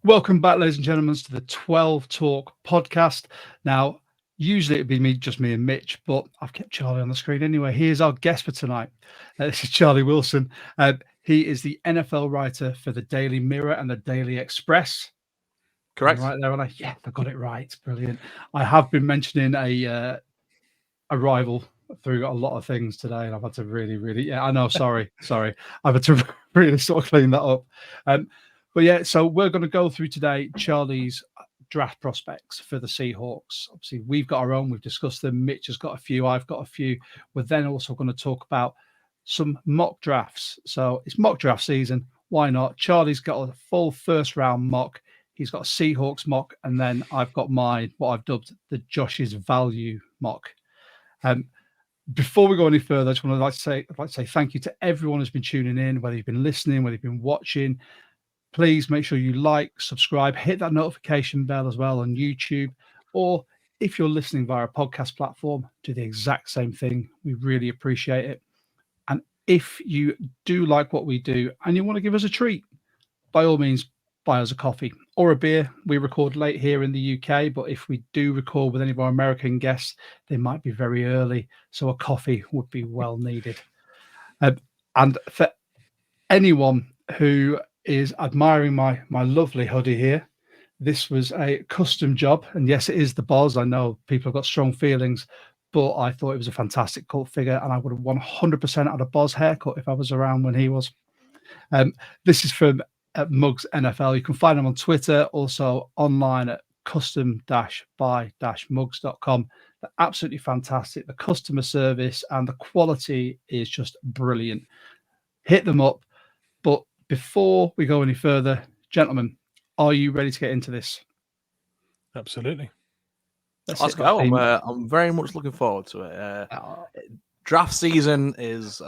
Welcome back, ladies and gentlemen, to the 12 Talk podcast. Now, usually it'd be just me and Mitch, but I've kept Charlie on the screen anyway. He is our guest for tonight. This is Charlie Wilson. He is the NFL writer for the Daily Mirror and the Daily Express. Correct. Right there, I got it right. Brilliant. I have been mentioning a rival through a lot of things today, and I've had to really, I know, sorry. I've had to really sort of clean that up. But yeah, so we're going to go through today Charlie's draft prospects for the Seahawks. Obviously, we've got our own. We've discussed them. Mitch has got a few. I've got a few. We're then also going to talk about some mock drafts. So it's mock draft season. Why not? Charlie's got a full first round mock. He's got a Seahawks mock. And then I've got what I've dubbed the Josh's Value mock. Before we go any further, I just want to I'd like to say thank you to everyone who's been tuning in, whether you've been listening, whether you've been watching. Please make sure you like, subscribe, hit that notification bell as well on YouTube. Or if you're listening via a podcast platform, do the exact same thing. We really appreciate it. And if you do like what we do and you want to give us a treat, by all means, buy us a coffee or a beer. We record late here in the UK, but if we do record with any of our American guests, they might be very early. So a coffee would be well needed. And for anyone who is admiring my lovely hoodie here, this was a custom job, and yes, it is the Boz. I know people have got strong feelings, but I thought it was a fantastic cult figure, and I would have 100% had a Boz haircut if I was around when he was. This is from Mugs NFL. You can find them on Twitter, also online at custom-by-mugs.com. They're absolutely fantastic. The customer service and the quality is just brilliant. Hit them up. But before we go any further, gentlemen, are you ready to get into this? Absolutely. Let's go. I'm very much looking forward to it. Draft season is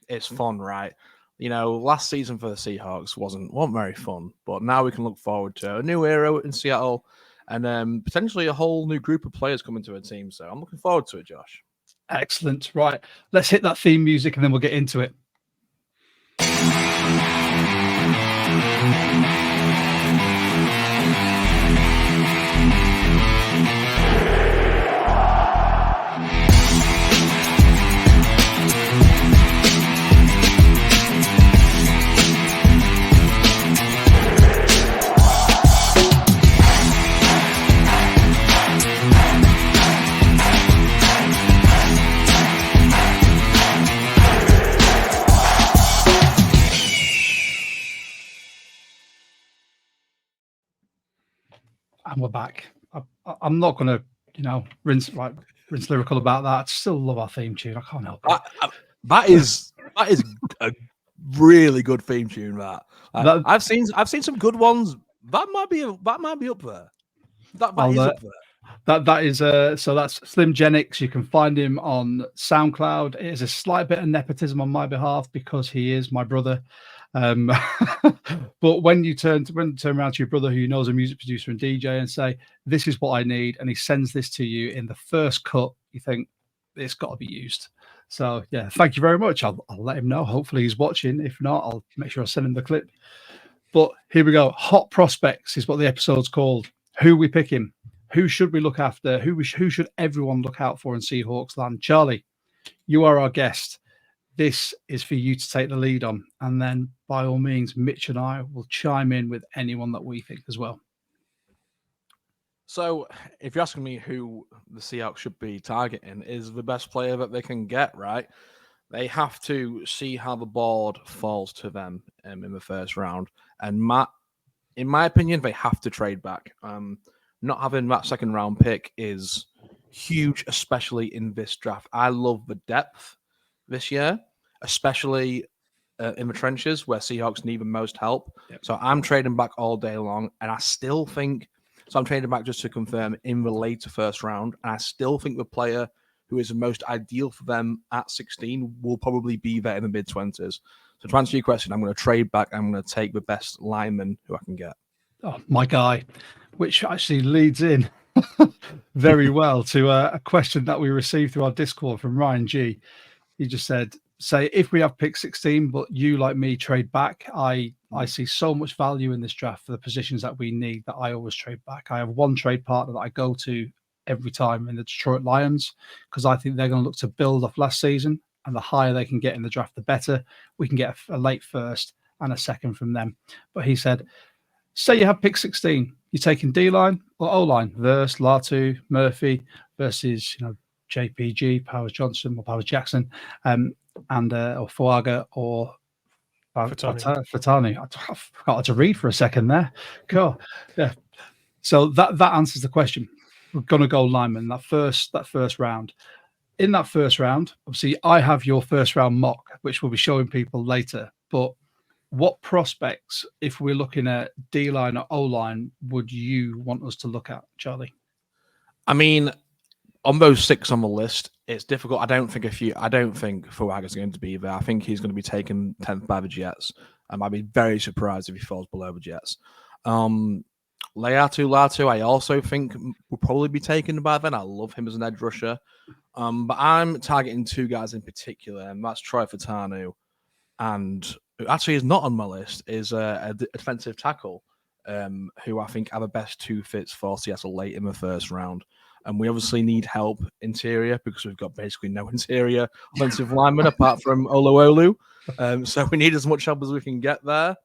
it's fun, right? You know, last season for the Seahawks wasn't very fun, but now we can look forward to a new era in Seattle and potentially a whole new group of players coming to a team. So I'm looking forward to it, Josh. Excellent. Right. Let's hit that theme music and then we'll get into it. And we're back. I'm not going to, rinse lyrical about that. I still love our theme tune. I can't help it. That is a really good theme tune. I've seen some good ones. That might be up there. That is up there. That is so that's Slim Jennings. You can find him on SoundCloud. It is a slight bit of nepotism on my behalf because he is my brother. But when you turn around to your brother who knows a music producer and DJ and say, this is what I need, and he sends this to you in the first cut, you think it's got to be used. So yeah, thank you very much. I'll let him know. Hopefully he's watching. If not, I'll make sure I send him the clip. But here we go. Hot prospects is what the episode's called. Who we picking? Who should we look after? Who should everyone look out for in Seahawks land? Charlie, you are our guest. This is for you to take the lead on. And then, by all means, Mitch and I will chime in with anyone that we think as well. So, if you're asking me who the Seahawks should be targeting, is the best player that they can get, right? They have to see how the board falls to them in the first round. And in my opinion, they have to trade back. Not having that second round pick is huge, especially in this draft. I love the depth this year, especially in the trenches where Seahawks need the most help. Yep. So I'm trading back all day long, and I still think so. I'm trading back just to confirm in the later first round, and I still think the player who is the most ideal for them at 16 will probably be there in the mid-20s. So to answer your question, I'm going to trade back. I'm going to take the best lineman who I can get. Oh, my guy, which actually leads in very well to a question that we received through our Discord from Ryan G. He just said, say if we have pick 16, but you like me trade back, I see so much value in this draft for the positions that we need that I always trade back. I have one trade partner that I go to every time in the Detroit Lions because I think they're going to look to build off last season, and the higher they can get in the draft, the better. We can get a late first and a second from them. But he said, say you have pick 16, you're taking D-line or O-line versus Latu, Murphy versus JPG, Powers Johnson or Powers Jackson, and or Fuaga or Fatani. I forgot to read for a second there. Cool. Yeah. So that answers the question. We're going to go lineman that first round. In that first round, obviously, I have your first round mock, which we'll be showing people later. But what prospects, if we're looking at D-line or O-line, would you want us to look at, Charlie? I mean, on those 6 on the list, it's difficult. I don't think Fuaga's going to be there. I think he's going to be taken 10th by the Jets. I'd be very surprised if he falls below the Jets. Latu, I also think will probably be taken by then. I love him as an edge rusher. But I'm targeting 2 guys in particular, and that's Troy Fatanu, and who actually is not on my list, is a defensive tackle, who I think are the best 2 fits for Seattle late in the first round. And we obviously need help interior because we've got basically no interior offensive lineman apart from Oluolu. So we need as much help as we can get there.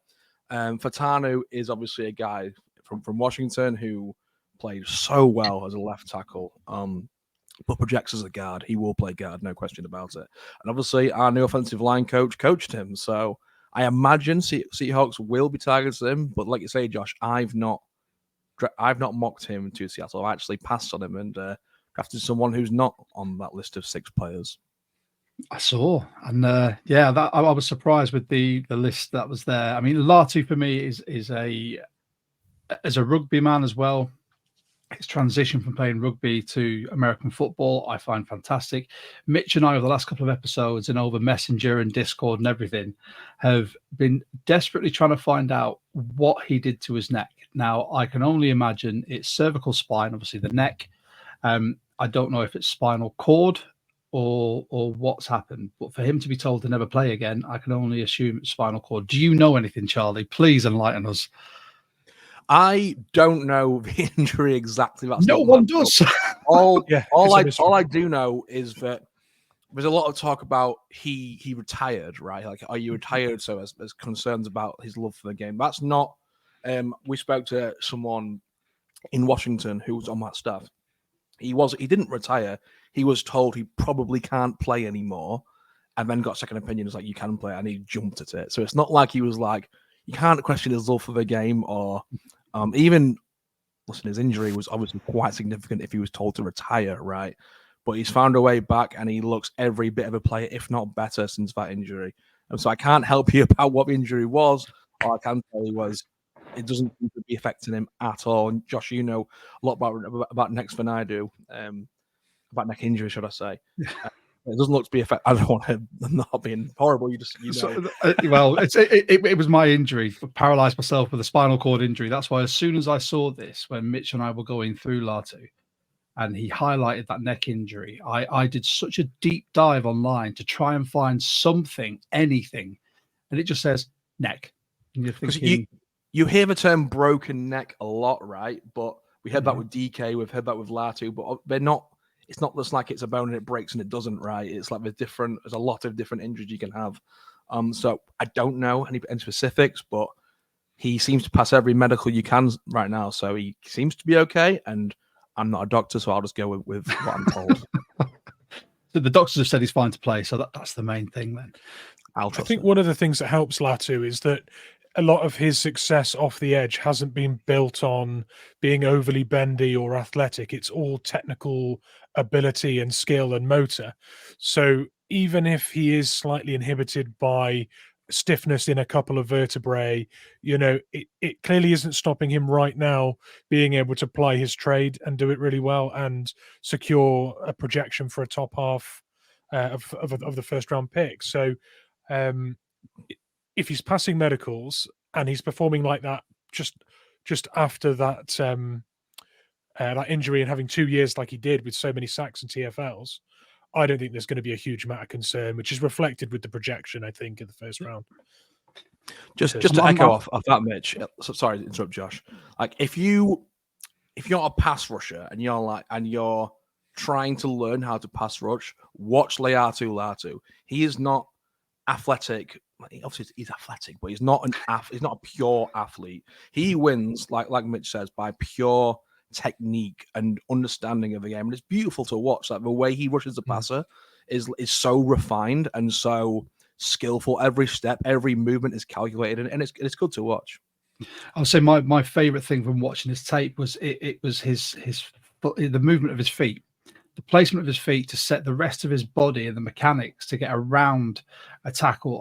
Fatanu is obviously a guy from Washington who played so well as a left tackle, but projects as a guard. He will play guard, no question about it. And obviously, our new offensive line coach coached him. So I imagine Seahawks will be targeting him. But like you say, Josh, I've not mocked him to Seattle. I actually passed on him and drafted someone who's not on that list of 6 players. I saw, and I was surprised with the list that was there. I mean, Latu for me is as a rugby man as well. His transition from playing rugby to American football, I find fantastic. Mitch and I, over the last couple of episodes and over Messenger and Discord and everything, have been desperately trying to find out what he did to his neck. Now, I can only imagine it's cervical spine, obviously the neck. I don't know if it's spinal cord or what's happened, but for him to be told to never play again, I can only assume it's spinal cord. Do you know anything, Charlie? Please enlighten us. I don't know the injury exactly. That's no one does. All I do know is that there's a lot of talk about he retired, right? Like, are you retired? So there's concerns about his love for the game. That's not. We spoke to someone in Washington who was on that staff. He didn't retire. He was told he probably can't play anymore, and then got second opinion. It's like, you can play, and he jumped at it. So it's not like he was like, you can't question his love for the game, or even listen, his injury was obviously quite significant if he was told to retire, right? But he's found a way back, and he looks every bit of a player, if not better, since that injury. And so I can't help you about what the injury was. All I can tell you was it doesn't seem to be affecting him at all. And Josh, you know a lot about necks than I do, about neck injury, should I say. It doesn't look to be affected. I don't want to not being horrible. You know. So, well, it was my injury. Paralyzed myself with a spinal cord injury. That's why as soon as I saw this, when Mitch and I were going through Latu, and he highlighted that neck injury, I did such a deep dive online to try and find something, anything, and it just says neck. And you're thinking, you hear the term broken neck a lot, right? But we heard that with DK, we've heard that with Latu, but they're not. It's not just like it's a bone and it breaks and it doesn't, right? It's like there's a lot of different injuries you can have. So I don't know any specifics, but he seems to pass every medical you can right now. So he seems to be okay. And I'm not a doctor, so I'll just go with what I'm told. So the doctors have said he's fine to play. So that's the main thing then. I think one of the things that helps Latu is that a lot of his success off the edge hasn't been built on being overly bendy or athletic. It's all technical ability and skill and motor. So even if he is slightly inhibited by stiffness in a couple of vertebrae, it clearly isn't stopping him right now being able to ply his trade and do it really well and secure a projection for a top half of the first round pick. So if he's passing medicals and he's performing like that just after that that injury and having 2 years like he did with so many sacks and TFLs, I don't think there's going to be a huge amount of concern, which is reflected with the projection, I think, in the first round. Just to echo off that, Mitch. Sorry to interrupt, Josh. Like if you're a pass rusher and you're trying to learn how to pass rush, watch Laiatu Latu. He is not athletic. Obviously, he's athletic, but he's not a pure athlete. He wins, like Mitch says, by pure technique and understanding of the game. And it's beautiful to watch. Like the way he rushes the passer is so refined and so skillful. Every step, every movement is calculated, and it's good to watch. I'll say my favorite thing from watching his tape was it was the movement of his feet, the placement of his feet to set the rest of his body and the mechanics to get around a tackle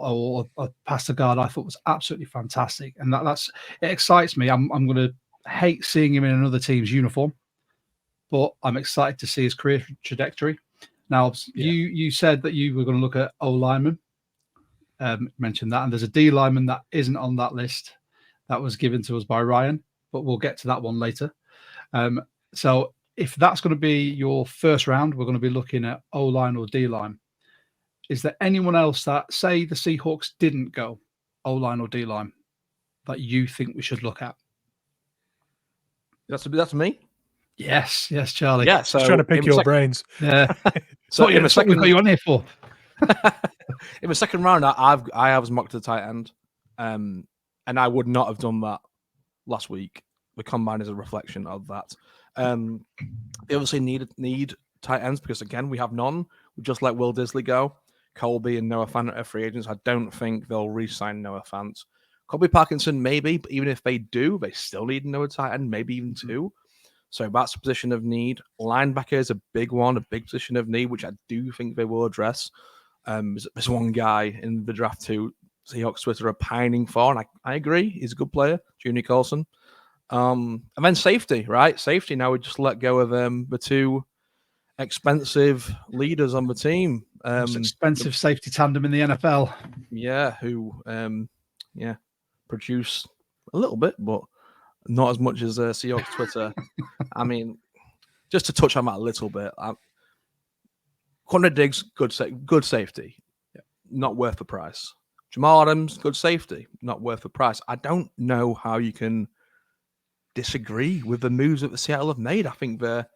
or past a guard. I thought was absolutely fantastic, and it excites me. I'm going to hate seeing him in another team's uniform, but I'm excited to see his career trajectory. Now, you said that you were going to look at O lineman. Mentioned that, and there's a D lineman that isn't on that list that was given to us by Ryan, but we'll get to that one later. So if that's going to be your first round, we're going to be looking at O line or D line. Is there anyone else that, say the Seahawks didn't go O line or D line, that you think we should look at? That's me. Yes, Charlie. Yeah, so just trying to pick your brains. Yeah. So in a second, what you on here for? In the second round, I was mocked to the tight end, and I would not have done that last week. The combine is a reflection of that. They obviously need tight ends because again we have none. We just let Will Disley go. Colby and Noah Fant are free agents. I don't think they'll re-sign Noah Fant. Colby Parkinson maybe, but even if they do, they still need another tight end, maybe even two. So that's a position of need. Linebacker is a big one, a big position of need, which I do think they will address. There's one guy in the draft who Seahawks Twitter are pining for, and I agree. He's a good player, Junior Colson. And then safety, right? Safety, now we just let go of the two expensive leaders on the team. Most expensive safety tandem in the NFL. Yeah, who produce a little bit, but not as much as Seahawks Twitter. I mean, just to touch on that a little bit, Quandre Diggs, good safety, not worth the price. Jamal Adams, good safety, not worth the price. I don't know how you can disagree with the moves that the Seattle have made. I think they're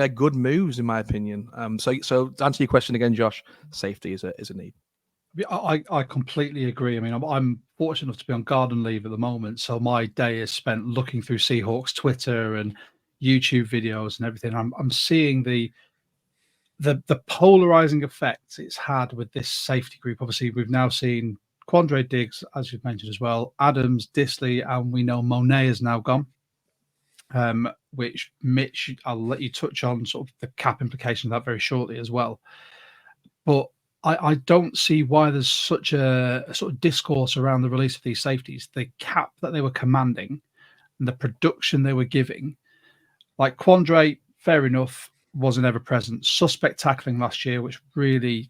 good moves in my opinion. So to answer your question again, Josh, safety is a need. I completely agree. I mean, I'm fortunate enough to be on garden leave at the moment, so my day is spent looking through Seahawks Twitter and YouTube videos and everything. I'm seeing the polarizing effect it's had with this safety group. Obviously, we've now seen Quandre Diggs, as you've mentioned as well, Adams, Disley, and we know Monet is now gone. Which, Mitch, I'll let you touch on sort of the cap implication of that very shortly as well. But I don't see why there's such a sort of discourse around the release of these safeties. The cap that they were commanding and the production they were giving, like Quandre, fair enough, wasn't ever present. Suspect tackling last year, which really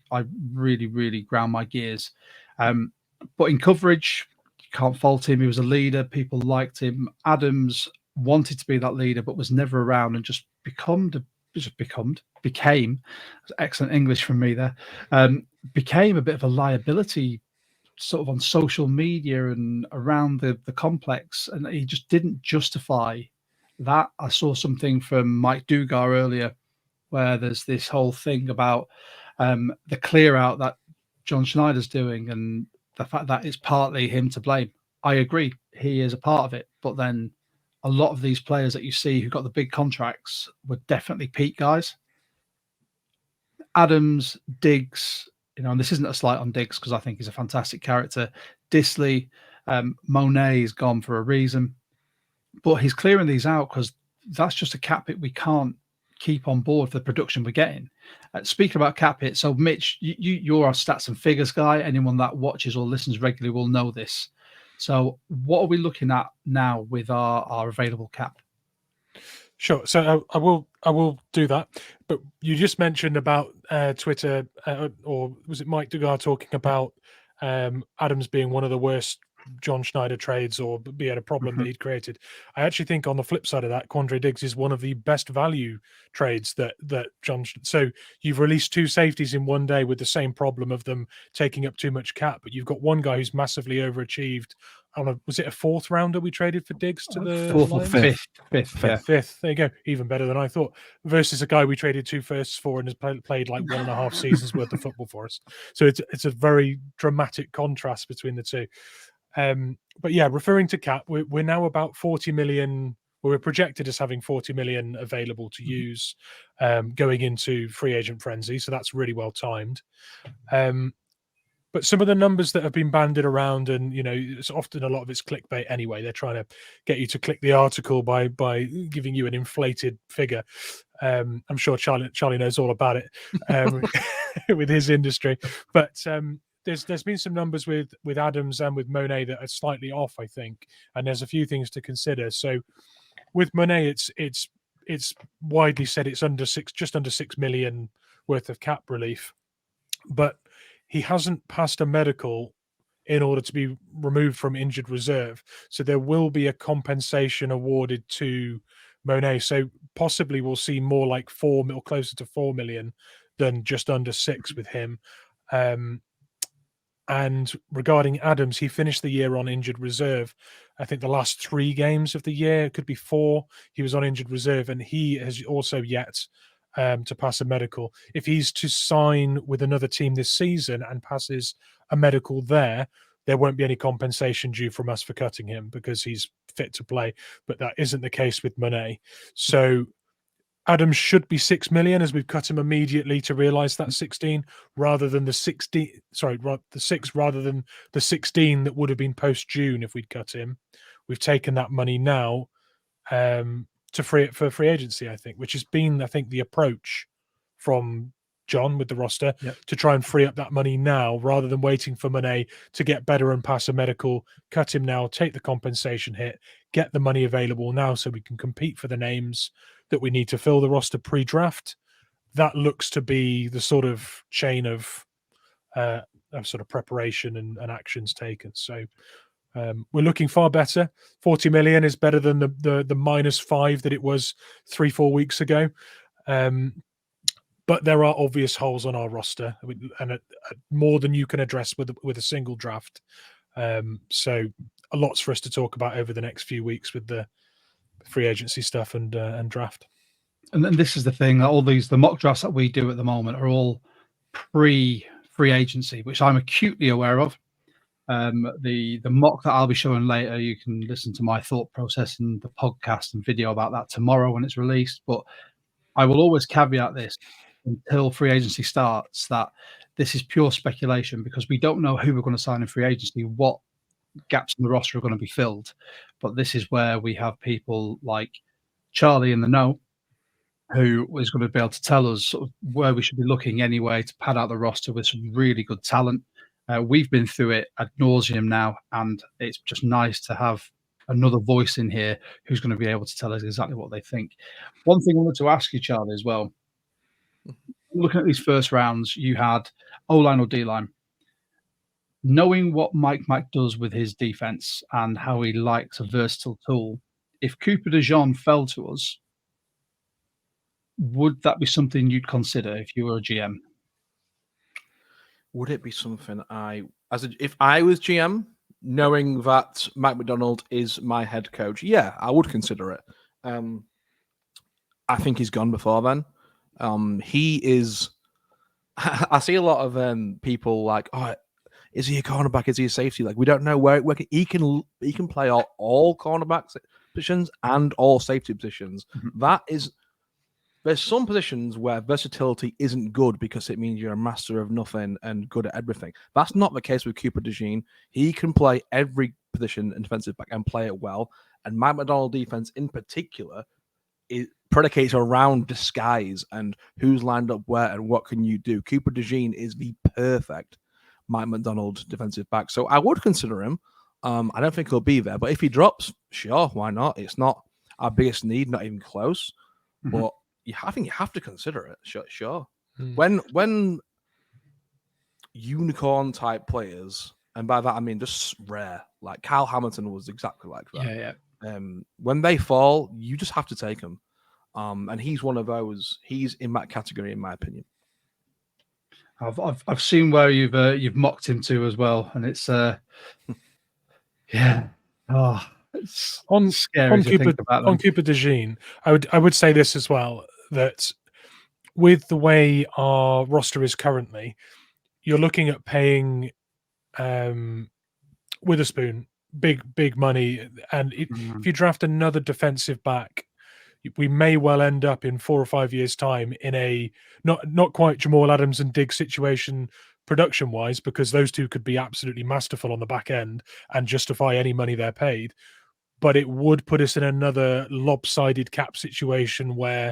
ground my gears. But in coverage, you can't fault him. He was a leader. People liked him. Adams wanted to be that leader, but was never around and just became excellent English from me there. Became a bit of a liability sort of on social media and around the complex. And he just didn't justify that. I saw something from Mike Dugar earlier where there's this whole thing about the clear out that John Schneider's doing and the fact that it's partly him to blame. I agree. He is a part of it. But then a lot of these players that you see who got the big contracts were definitely peak guys. Adams, Diggs, and this isn't a slight on Diggs because I think he's a fantastic character. Disley, Monet is gone for a reason. But he's clearing these out because that's just a cap hit we can't keep on board for the production we're getting. Speaking about cap hit, so Mitch, you're our stats and figures guy. Anyone that watches or listens regularly will know this. So what are we looking at now with our available cap? Sure. So I will do that. But you just mentioned about Twitter, or was it Mike Dugar talking about Adams being one of the worst John Schneider trades or be at a problem that he'd created. I actually think on the flip side of that, Quandre Diggs is one of the best value trades that John. So you've released 2 safeties in one day with the same problem of them taking up too much cap, but you've got one guy who's massively overachieved. Was it a 4th rounder we traded for Diggs to the 4th or Lions? 5th? Yeah. 5th. There you go. Even better than I thought. Versus a guy we traded 2 firsts for and has played like 1.5 seasons worth of football for us. So it's a very dramatic contrast between the two. But yeah, referring to cap, we're now about 40 million. We're projected as having 40 million available to use going into free agent frenzy. So that's really well timed. But some of the numbers that have been banded around, and it's often a lot of it's clickbait anyway. They're trying to get you to click the article by giving you an inflated figure. I'm sure Charlie knows all about it with his industry. But there's been some numbers with Adams and with Monet that are slightly off, I think, and there's a few things to consider. So with Monet, it's widely said it's just under 6 million worth of cap relief, but he hasn't passed a medical in order to be removed from injured reserve. So there will be a compensation awarded to Monet. So possibly we'll see more like 4 mil, closer to 4 million than just under 6 with him. And regarding Adams, he finished the year on injured reserve. I think the last 3 games of the year, it could be 4, he was on injured reserve, and he has also yet to pass a medical. If he's to sign with another team this season and passes a medical there won't be any compensation due from us for cutting him because he's fit to play. But that isn't the case with Monet. So Adams should be 6 million, as we've cut him immediately to realise that 16 rather than the 16. Sorry, the 6 rather than the 16 that would have been post June if we'd cut him. We've taken that money now to free it for free agency, I think, which has been, I think, the approach from John with the roster to try and free up that money now rather than waiting for Monet to get better and pass a medical. Cut him now, take the compensation hit, get the money available now so we can compete for the names that we need to fill the roster pre-draft. That looks to be the sort of chain of sort of preparation and actions taken. So we're looking far better. 40 million is better than the -5 that it was 3-4 weeks ago. But there are obvious holes on our roster, and more than you can address with a single draft. So a lot's for us to talk about over the next few weeks with the free agency stuff and draft. And then this is the thing, that all the mock drafts that we do at the moment are all pre-free agency, which I'm acutely aware of. The mock that I'll be showing later, you can listen to my thought process and the podcast and video about that tomorrow when it's released. But I will always caveat this until free agency starts, that this is pure speculation because we don't know who we're going to sign in free agency, what gaps in the roster are going to be filled. But this is where we have people like Charlie in the know, who is going to be able to tell us sort of where we should be looking anyway to pad out the roster with some really good talent. We've been through it ad nauseum now, and it's just nice to have another voice in here who's going to be able to tell us exactly what they think. One thing I wanted to ask you, Charlie, as well. Looking at these first rounds, you had O-line or D-line. Knowing what Mike does with his defense and how he likes a versatile tool, if Cooper DeJean fell to us, would that be something you'd consider if you were a GM? Would it be something if I was GM, knowing that Mike Macdonald is my head coach, yeah, I would consider it. I think he's gone before then. He is. I see a lot of people like, oh, is he a cornerback? Is he a safety? Like, we don't know where he can play all cornerback positions and all safety positions. Mm-hmm. There's some positions where versatility isn't good because it means you're a master of nothing and good at everything. That's not the case with Cooper DeJean. He can play every position in defensive back and play it well. And Mike Macdonald defense in particular, it predicates around disguise and who's lined up where and what can you do. Cooper DeJean is the perfect Mike Macdonald defensive back. So I would consider him. I don't think he'll be there, but if he drops, sure, why not? It's not our biggest need, not even close. Mm-hmm. But I think you have to consider it. Sure. Mm. When unicorn type players and by that I mean just rare. Like Kyle Hamilton was exactly like that. Yeah. When they fall, you just have to take them. And he's one of those. He's in that category, in my opinion. I've seen where you've mocked him to as well, and it's yeah. Oh, it's scary to think about them. On Cooper DeJean, I would say this as well, that with the way our roster is currently, you're looking at paying Witherspoon big money, and if you draft another defensive back, we may well end up in 4 or 5 years' time in a not quite Jamal Adams and Diggs situation production wise, because those two could be absolutely masterful on the back end and justify any money they're paid. But it would put us in another lopsided cap situation where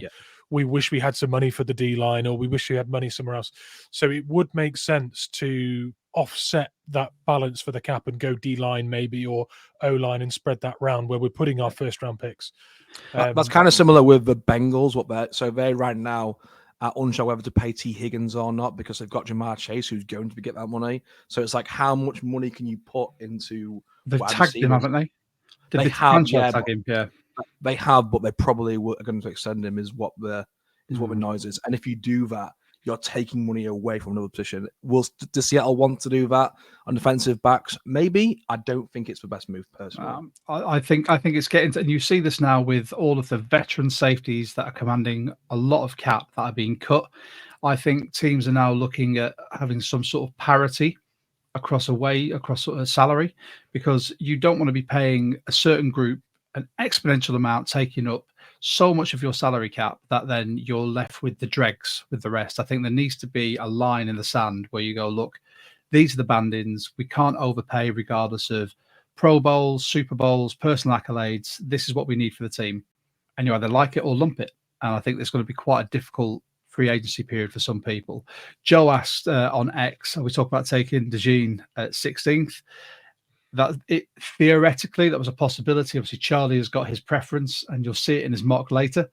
we wish we had some money for the D line, or we wish we had money somewhere else. So it would make sense to offset that balance for the cap and go D line maybe, or O line, and spread that round where we're putting our first round picks. That's kind of similar with the Bengals. So they right now are unsure whether to pay T Higgins or not, because they've got Jamar Chase who's going to get that money. So it's like, how much money can you put into? They've tagged him, haven't they? They have, tag him, yeah. They have, but they probably are going to extend him. Is what the noise is. And if you do that, you're taking money away from another position. Does Seattle want to do that on defensive backs? Maybe. I don't think it's the best move personally. I think it's getting to, and you see this now with all of the veteran safeties that are commanding a lot of cap that are being cut. I think teams are now looking at having some sort of parity across sort of salary, because you don't want to be paying a certain group an exponential amount, taking up so much of your salary cap that then you're left with the dregs with the rest. I think there needs to be a line in the sand where you go, look, these are the bandings. We can't overpay regardless of Pro Bowls, Super Bowls, personal accolades. This is what we need for the team. And you either like it or lump it. And I think there's going to be quite a difficult free agency period for some people. Joe asked on X, we talk about taking DeJean at 16th. That it theoretically that was a possibility. Obviously, Charlie has got his preference, and you'll see it in his mock later.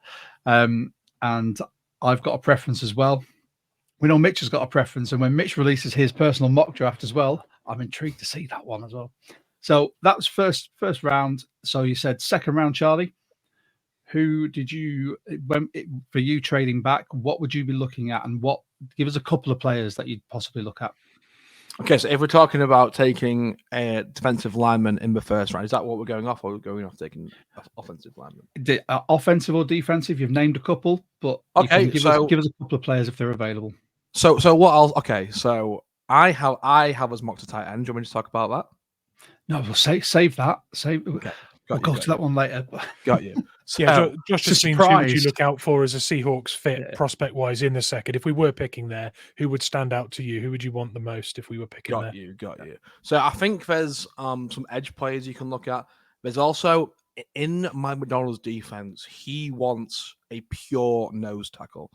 And I've got a preference as well. We know Mitch has got a preference, and when Mitch releases his personal mock draft as well, I'm intrigued to see that one as well. So that was first round. So you said second round, Charlie. Who did you, for you trading back, what would you be looking at, and give us a couple of players that you'd possibly look at? Okay, so if we're talking about taking a defensive lineman in the first round, is that what we're going off, or are we going off taking offensive lineman? Offensive or defensive? You've named a couple, but okay, give us a couple of players if they're available. So I have us mocked to tight end. Do you want me to talk about that? No, we'll save that. Okay. We'll go to that one later. Got you. So, yeah, Josh just means who would you look out for as a Seahawks fit prospect-wise in the second? If we were picking there, who would stand out to you? Who would you want the most if we were picking there? Got you. So I think there's some edge players you can look at. There's also, in Mike McDonald's defense, he wants a pure nose tackle.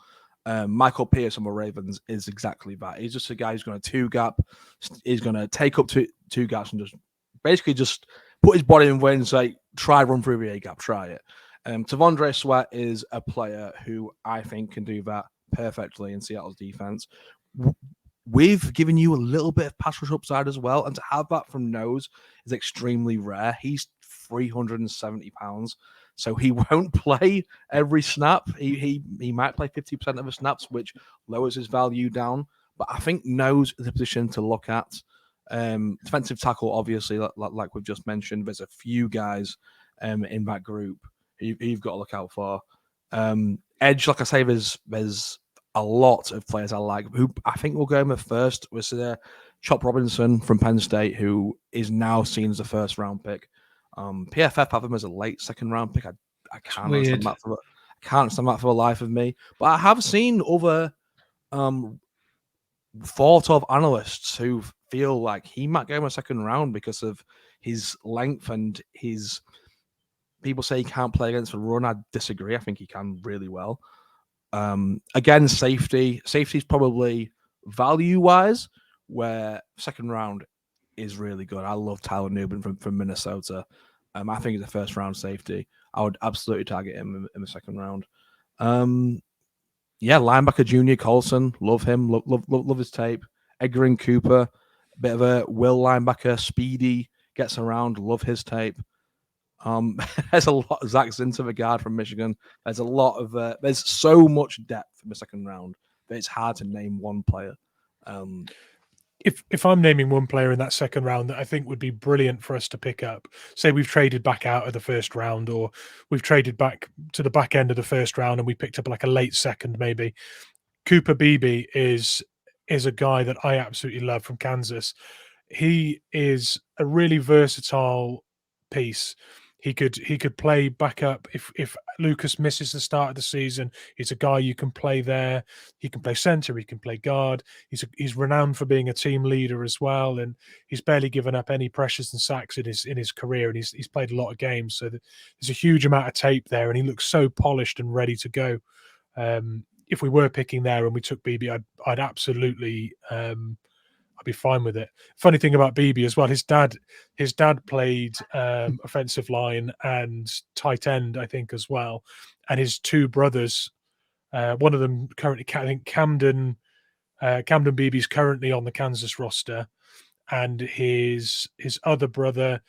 Michael Pierce on the Ravens is exactly that. He's just a guy who's going to two-gap. He's going to take up two gaps and just put his body in the way and say, try run through the A-gap, try it. T'Vondre Sweat is a player who I think can do that perfectly in Seattle's defense. We've given you a little bit of pass rush upside as well, and to have that from nose is extremely rare. He's 370 pounds, so he won't play every snap. He might play 50% of the snaps, which lowers his value down. But I think nose is a position to look at. Defensive tackle, obviously, like we've just mentioned, there's a few guys in that group you've got to look out for. Edge, like I say, there's a lot of players I like. Who I think will go in the first was Chop Robinson from Penn State, who is now seen as a first round pick. PFF have him as a late second round pick. I can't understand that for the life of me. But I have seen other thought of analysts who feel like he might go in the second round because of his length and his. People say he can't play against the run. I disagree. I think he can really well. Again, safety. Safety is probably value-wise where second round is really good. I love Tyler Nubin from Minnesota. I think he's a first-round safety. I would absolutely target him in the second round. Linebacker Junior Colson. Love him. Love his tape. Edgar and Cooper. bit of a will linebacker, speedy, gets around. Love his tape. There's a lot of Zach Zinter, the guard from Michigan. There's a lot of there's so much depth in the second round that it's hard to name one player. If I'm naming one player in that second round that I think would be brilliant for us to pick up, say we've traded back out of the first round, or we've traded back to the back end of the first round and we picked up like a late second maybe. Cooper Beebe is a guy that I absolutely love from Kansas. He is a really versatile piece. He could play backup if Lucas misses the start of the season. He's a guy you can play there. He can play center. He can play guard. He's renowned for being a team leader as well, and he's barely given up any pressures and sacks in his career. And he's played a lot of games, so there's a huge amount of tape there, and he looks so polished and ready to go. If we were picking there and we took Beebe, I'd absolutely. I'd be fine with it. Funny thing about Beebe as well, his dad played offensive line and tight end, I think, as well. And his two brothers, one of them currently, I think Camden Beebe's currently on the Kansas roster, and his other brother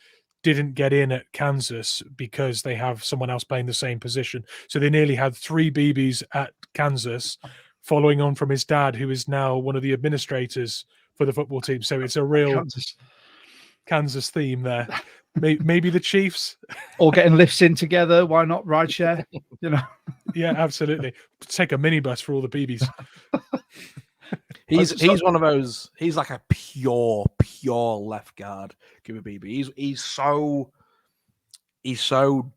didn't get in at Kansas because they have someone else playing the same position. So they nearly had 3 Beebes at Kansas, following on from his dad, who is now one of the administrators for the football team. So it's a real Kansas theme there. Maybe the Chiefs. Or getting lifts in together. Why not rideshare? Yeah, absolutely. Take a minibus for all the Beebes. He's one of those. He's like a pure left guard. Cooper Beebe. He's so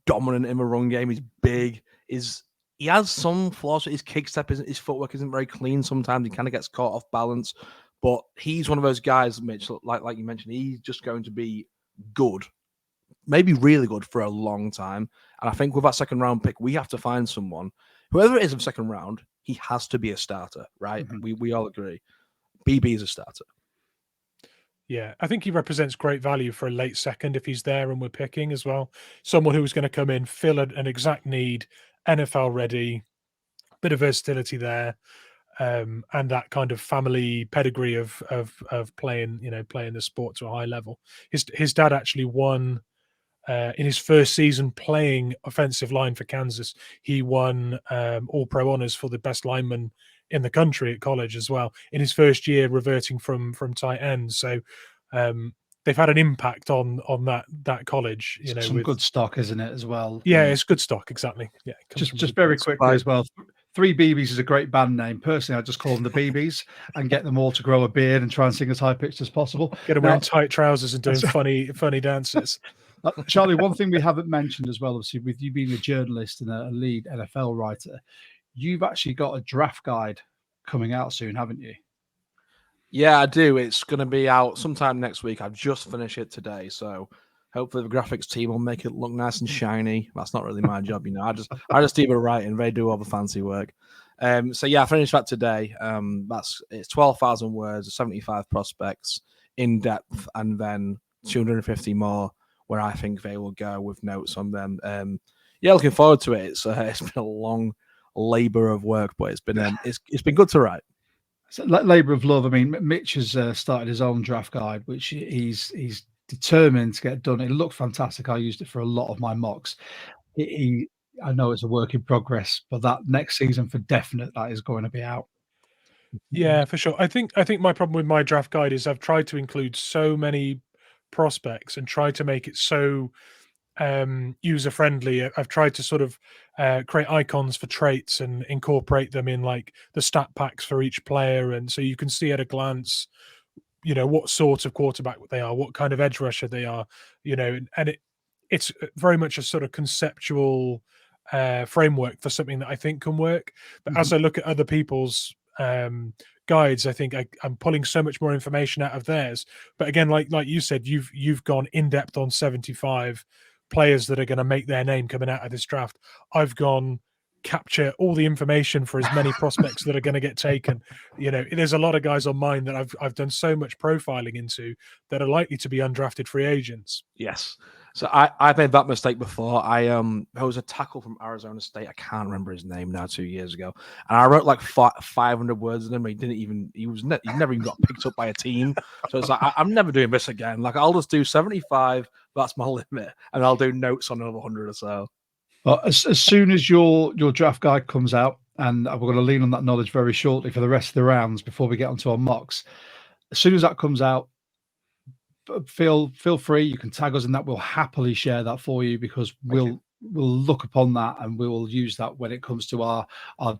dominant in the run game. He's big. He has some flaws. His kick step his footwork isn't very clean. Sometimes he kind of gets caught off balance. But he's one of those guys, Mitch, like you mentioned, he's just going to be good, maybe really good for a long time. And I think with that second round pick, we have to find someone, whoever it is in the second round, he has to be a starter, right? Mm-hmm. We all agree. BB is a starter. Yeah, I think he represents great value for a late second if he's there and we're picking as well. Someone who's going to come in, fill an exact need, NFL ready, bit of versatility there. And that kind of family pedigree of playing the sport to a high level. His dad actually won in his first season playing offensive line for Kansas. He won All Pro honors for the best lineman in the country at college as well. In his first year, reverting from tight end. So they've had an impact on that college. Some good stock, isn't it, as well? Yeah, it's good stock, exactly. Yeah, just very quickly as well. 3 Beebes is a great band name. Personally, I just call them the Beebes and get them all to grow a beard and try and sing as high pitched as possible. Get them wearing tight trousers and doing funny dances. Charlie, one thing we haven't mentioned as well, obviously, with you being a journalist and a lead NFL writer, you've actually got a draft guide coming out soon, haven't you? Yeah, I do. It's going to be out sometime next week. I've just finished it today, so hopefully the graphics team will make it look nice and shiny. That's not really my job, I just do the writing. They do all the fancy work. So yeah, I finished that today. It's 12,000 words, 75 prospects in depth, and then 250 more where I think they will go with notes on them. Yeah, looking forward to it. It's been a long labor of work, but it's been good to write. So, labor of love. I mean, Mitch has started his own draft guide, which he's determined to get done. It looked fantastic. I used it for a lot of my mocks. I know it's a work in progress, but that next season for definite, that is going to be out. Yeah, for sure. I think my problem with my draft guide is I've tried to include so many prospects and tried to make it so user friendly. I've tried to sort of create icons for traits and incorporate them in like the stat packs for each player, and so you can see at a glance what sort of quarterback they are, what kind of edge rusher they are, and it's very much a sort of conceptual framework for something that I think can work. But as I look at other people's guides, I think I'm pulling so much more information out of theirs. But again, like you said, you've gone in depth on 75 players that are going to make their name coming out of this draft. I've gone capture all the information for as many prospects that are going to get taken. There's a lot of guys on mine that I've done so much profiling into that are likely to be undrafted free agents. Yes. So I made that mistake before. There was a tackle from Arizona State. I can't remember his name now. 2 years ago, and I wrote like 500 words in him. He didn't even. He never even got picked up by a team. So it's like I'm never doing this again. Like I'll just do 75. That's my limit, and I'll do notes on another 100 or so. Well, as soon as your draft guide comes out, and we're going to lean on that knowledge very shortly for the rest of the rounds before we get onto our mocks. As soon as that comes out, feel free. You can tag us in that. We'll happily share that for you because we'll look upon that and we will use that when it comes to our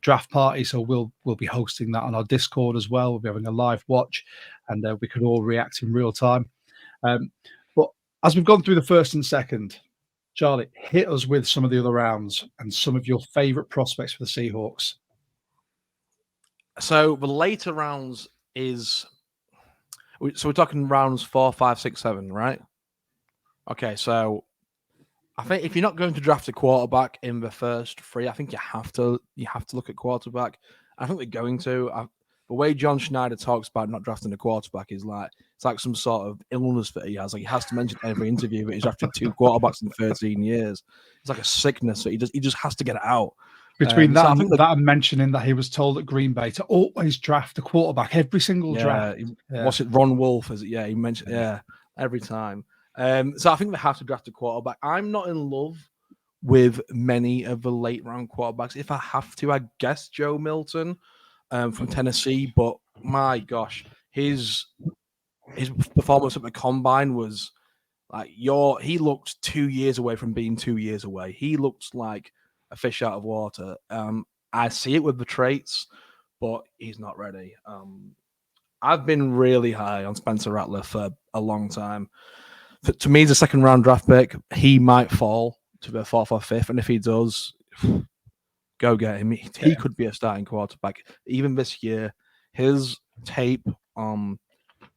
draft party. So we'll be hosting that on our Discord as well. We'll be having a live watch, and we can all react in real time. But as we've gone through the first and second, Charlie, hit us with some of the other rounds and some of your favorite prospects for the Seahawks. So the later rounds is. So we're talking rounds 4, 5, 6, 7, right? Okay, so I think if you're not going to draft a quarterback in the first 3, I think you have to look at quarterback. I think they're going to. The way John Schneider talks about not drafting a quarterback is like it's like some sort of illness that he has. Like he has to mention every interview that he's drafted 2 quarterbacks in 13 years. It's like a sickness that he just has to get it out. Between that, so that and mentioning that he was told at Green Bay to always draft a quarterback every single draft. What's it? Ron Wolf? Is it? Yeah, he mentioned. Yeah, every time. So I think they have to draft a quarterback. I'm not in love with many of the late round quarterbacks. If I have to, I guess Joe Milton from Tennessee. But my gosh, his performance at the combine was like he looked 2 years away from being 2 years away. He looked like a fish out of water. I see it with the traits, but he's not ready. I've been really high on Spencer Rattler for a long time. To me, he's a second round draft pick. He might fall to the 4th or 5th, and if he does, go get him. He could be a starting quarterback. Even this year, his tape, the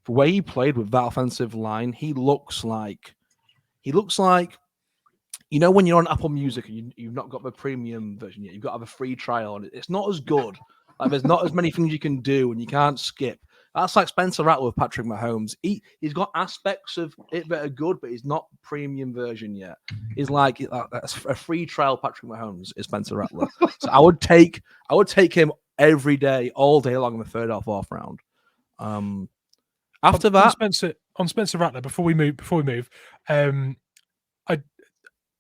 way he played with that offensive line, he looks like you know, when you're on Apple Music and you've not got the premium version yet, you've got to have a free trial on it. It's not as good. Like there's not as many things you can do and you can't skip. That's like Spencer Rattler with Patrick Mahomes. He's got aspects of it that are good, but he's not premium version yet. He's like a free trial Patrick Mahomes is Spencer Rattler. So I would take him every day, all day long in the 3rd or 4th round. After that, on Spencer Rattler, before we move,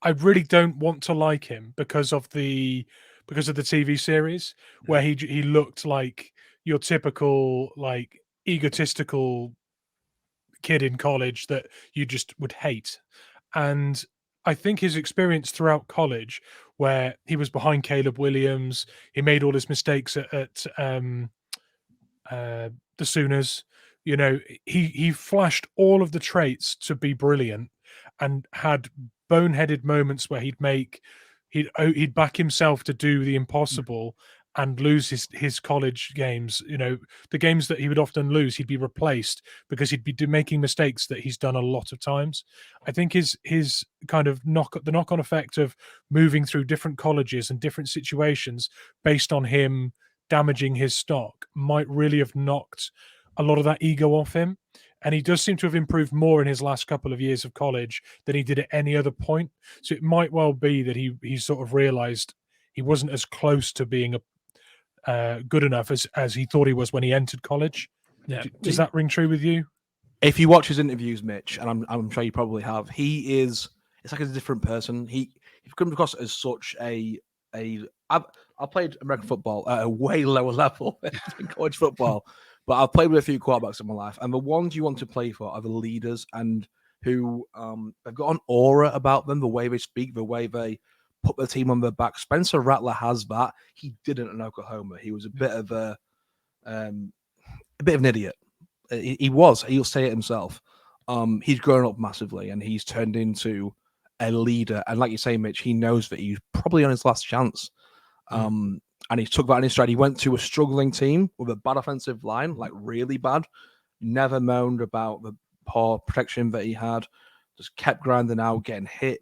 I really don't want to like him because of the TV series where he looked like your typical like egotistical kid in college that you just would hate. And I think his experience throughout college, where he was behind Caleb Williams, he made all his mistakes at the Sooners. You know, he flashed all of the traits to be brilliant and had boneheaded moments where he'd back himself to do the impossible and lose his college games. You know, the games that he would often lose, he'd be replaced because he'd be making mistakes that he's done a lot of times. I think his kind of the knock-on effect of moving through different colleges and different situations based on him damaging his stock might really have knocked a lot of that ego off him. And he does seem to have improved more in his last couple of years of college than he did at any other point. So it might well be that he sort of realized he wasn't as close to being good enough as he thought he was when he entered college. Yeah. Does that ring true with you? If you watch his interviews, Mitch, and I'm sure you probably have, it's like a different person. He comes across as such I played American football at a way lower level than college football. But I've played with a few quarterbacks in my life, and the ones you want to play for are the leaders and who have got an aura about them, the way they speak, the way they put the team on their back. Spencer Rattler has that. He didn't in Oklahoma. He was a bit of an idiot. He'll say it himself. He's grown up massively, and he's turned into a leader. And like you say, Mitch, he knows that he's probably on his last chance. And he took that in his stride. He went to a struggling team with a bad offensive line, like really bad. Never moaned about the poor protection that he had. Just kept grinding out, getting hit,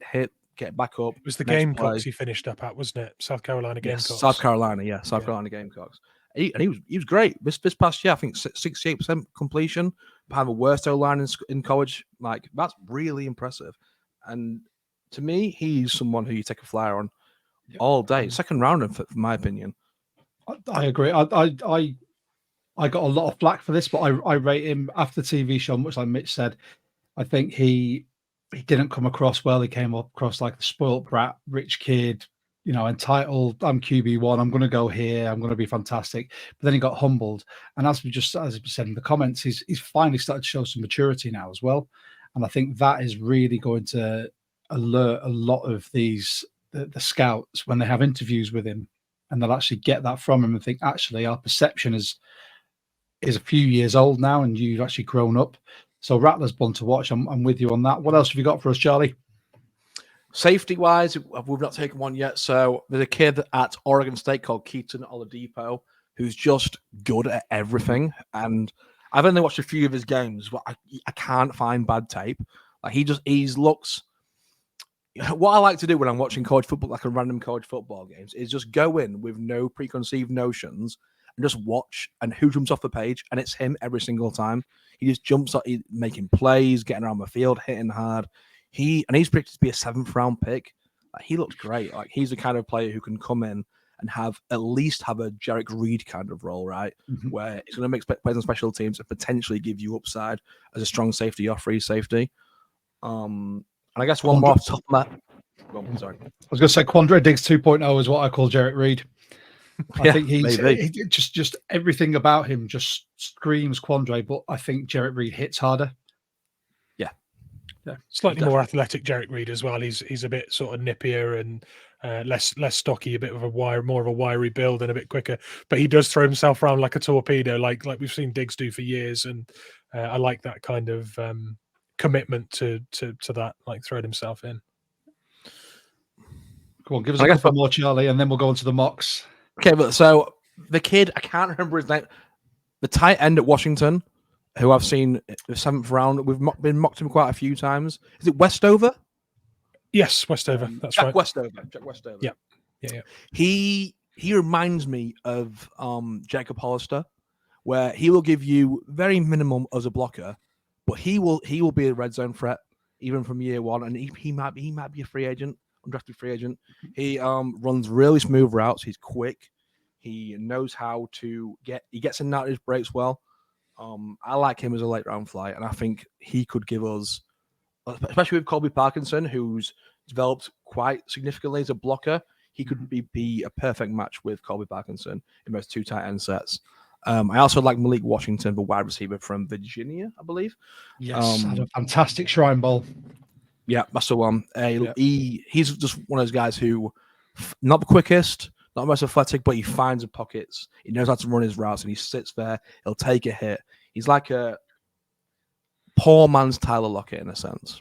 get back up. It was the Gamecocks he finished up at, wasn't it? South Carolina Gamecocks. Yes, South Carolina, South Carolina Gamecocks. He was great. This past year, I think 68% completion, behind the worst O-line in college. Like, that's really impressive. And to me, he's someone who you take a flyer on all day. Second rounder, for my opinion. I agree. I got a lot of flack for this, but I rate him after the TV show, much like Mitch said. I think he didn't come across well. He came across like the spoilt brat, rich kid, entitled. I'm QB1. I'm going to go here. I'm going to be fantastic. But then he got humbled, and as we said in the comments, he's finally started to show some maturity now as well. And I think that is really going to alert a lot of the scouts when they have interviews with him, and they'll actually get that from him and think, actually, our perception is a few years old now, and you've actually grown up. So Rattler's one to watch. I'm with you on that. What else have you got for us, Charlie? Safety wise, we've not taken one yet. So there's a kid at Oregon State called Keaton Oladipo who's just good at everything. And I've only watched a few of his games, but I can't find bad tape. Like he looks. What I like to do when I'm watching college football, like a random college football games, is just go in with no preconceived notions and just watch, and who jumps off the page, and it's him every single time. He just jumps up, making plays, getting around the field, hitting hard. He's predicted to be a 7th round pick. Like, he looks great. Like, he's the kind of player who can come in and at least have a Jarek Reed kind of role, right? Mm-hmm. Where he's going to make plays on special teams and potentially give you upside as a strong safety or free safety. And I guess one more off the top of that. Oh, sorry. I was going to say Quandre Diggs 2.0 is what I call Jarek Reed. I think he just everything about him just screams Quandre, but I think Jarek Reed hits harder. Yeah, slightly more athletic Jarek Reed as well. He's a bit sort of nippier and less stocky, a bit of more of a wiry build and a bit quicker. But he does throw himself around like a torpedo, like we've seen Diggs do for years. And I like that kind of commitment to that, like throwing himself in. Come on, give us a couple more, Charlie, and then we'll go on to the mocks. Okay, but so the kid, I can't remember his name, the tight end at Washington, who I've seen the 7th round. We've been mocked him quite a few times. Is it Westover? Yes, Westover. That's Jack right. Jack Westover. Yeah. He reminds me of Jacob Hollister, where he will give you very minimum as a blocker, but he will be a red zone threat even from year one, and he might be a free agent, undrafted free agent. He runs really smooth routes. He's quick. He knows how to he gets in and out of his breaks well. I like him as a late round fly, and I think he could give us, especially with Colby Parkinson, who's developed quite significantly as a blocker, he could be a perfect match with Colby Parkinson in those 2 tight end sets. I also like Malik Washington, the wide receiver from Virginia, I believe. Yes, had a fantastic Shrine Bowl. Yeah, that's the one. He's just one of those guys who, not the quickest, not the most athletic, but he finds the pockets. He knows how to run his routes, and he sits there. He'll take a hit. He's like a poor man's Tyler Lockett in a sense.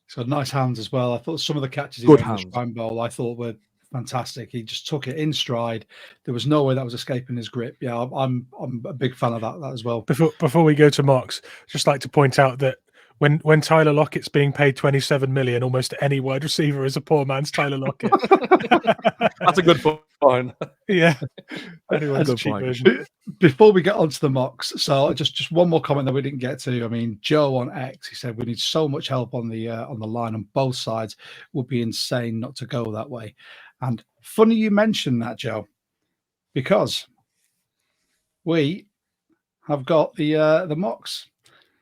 He's got nice hands as well. I thought some of the catches he made in the Shrine Bowl, I thought were fantastic. He just took it in stride. There was no way that was escaping his grip. Yeah, I'm a big fan of that as well. Before we go to mocks, just like to point out that when Tyler Lockett's being paid $27 million, almost any wide receiver is a poor man's Tyler Lockett. That's a good point. Yeah. Anyway, that's a cheap version. Before we get on to the mocks, so just one more comment that we didn't get to. I mean, Joe on X, he said we need so much help on the line on both sides. Would be insane not to go that way. And funny you mentioned that, Joe, because we have got the mocks.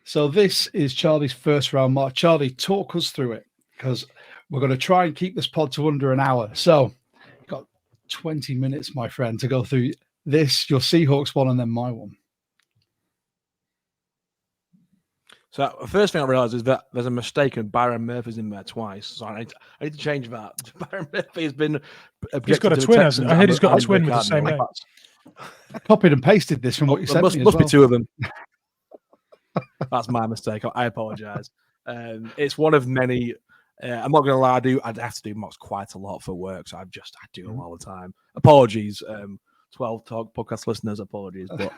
So this is Charlie's first round mock. Charlie, talk us through it, because we're going to try and keep this pod to under an hour. So you've got 20 minutes, my friend, to go through this, your Seahawks one, and then my one. So the first thing I realized is that there's a mistake and Byron Murphy's in there twice. So I need to change that. Byron Murphy has been... He's got a twin, hasn't he? I heard he's got a twin with the same name. I copied and pasted this from what you sent me. Must be 2 of them. That's my mistake. I apologize. It's one of many. I'm not going to lie. I'd have to do mocks quite a lot for work, so I do them all the time. Apologies, 12 Talk podcast listeners. Apologies, but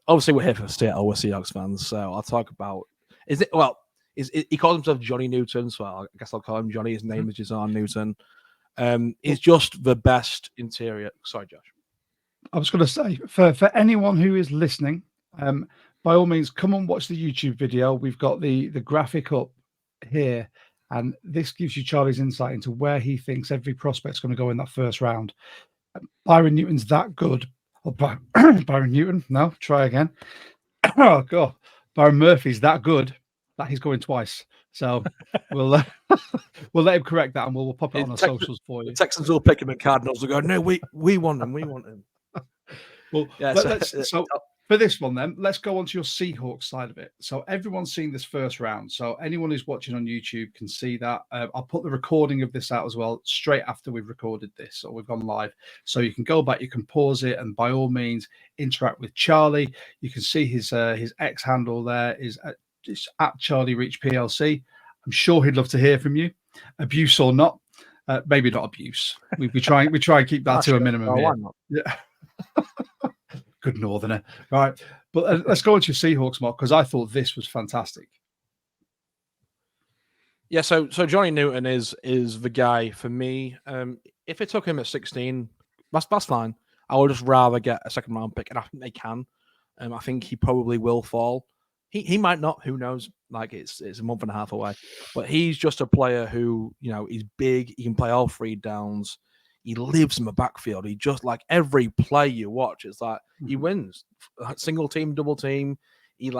obviously we're here for Seattle. We're Seahawks fans, so I'll talk about. He calls himself Johnny Newton, so I guess I'll call him Johnny. His name is Jazar Newton. He's just the best interior. Sorry, Josh. I was going to say for anyone who is listening. By all means, come and watch the YouTube video. We've got the graphic up here, And this gives you Charlie's insight into where he thinks every prospect's going to go in that first round. Byron Newton's that good. Oh, Byron Newton? No, try again. Oh, God. Byron Murphy's that good that he's going twice. So we'll let him correct that, and we'll pop it on our socials for you. The Texans will pick him, and Cardinals will go, no, we want him. We want him. Well, yeah, so for this one, then, let's go on to your Seahawks side of it. So everyone's seen this first round. So anyone who's watching on YouTube can see that. I'll put the recording of this out as well straight after we've recorded this, or we've gone live. So you can go back, you can pause it, and by all means, interact with Charlie. You can see his X handle there is at Charlie Reach PLC. I'm sure he'd love to hear from you, abuse or not. Maybe not abuse. We try and keep that to a minimum. Why not? Yeah. Good Northerner, right? But let's go on to your Seahawks, Mark, because I thought this was fantastic. Yeah, so Johnny Newton is the guy for me. If it took him at 16, that's fine. I would just rather get a second round pick, and I think they can. I think he probably will fall. He might not. Who knows? Like it's a month and a half away. But he's just a player who, you know, he's big. He can play all three downs. He lives in the backfield. He just, like, every play you watch, it's like he wins. Single team, double team. He